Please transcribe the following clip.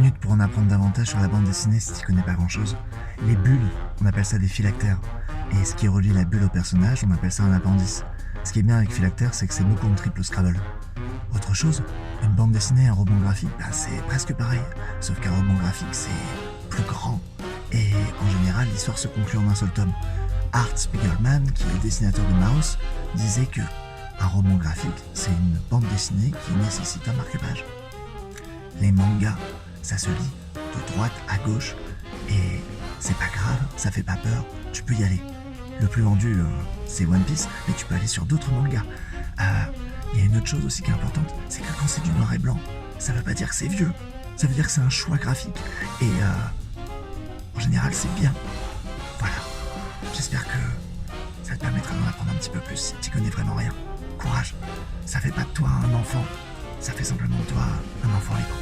minutes pour en apprendre davantage sur la bande dessinée si tu connais pas grand chose. Les bulles, on appelle ça des phylactères. Et ce qui relie la bulle au personnage, on appelle ça un appendice. Ce qui est bien avec phylactère, c'est que c'est beaucoup en triple Scrabble. Autre chose, une bande dessinée, un roman graphique, c'est presque pareil. Sauf qu'un roman graphique, c'est plus grand. Et en général, l'histoire se conclut en un seul tome. Art Spiegelman, qui est le dessinateur de Mouse, disait que un roman graphique, c'est une bande dessinée qui nécessite un marque-page. Les mangas, ça se lit de droite à gauche et c'est pas grave, ça fait pas peur, tu peux y aller. Le plus vendu, c'est One Piece, mais tu peux aller sur d'autres mangas. Il y a une autre chose aussi qui est importante, c'est que quand c'est du noir et blanc, ça veut pas dire que c'est vieux, ça veut dire que c'est un choix graphique. Et en général, c'est bien. Voilà. J'espère que ça te permettra d'en apprendre un petit peu plus si tu connais vraiment rien. Courage. Ça fait pas de toi un enfant, ça fait simplement de toi un enfant libre.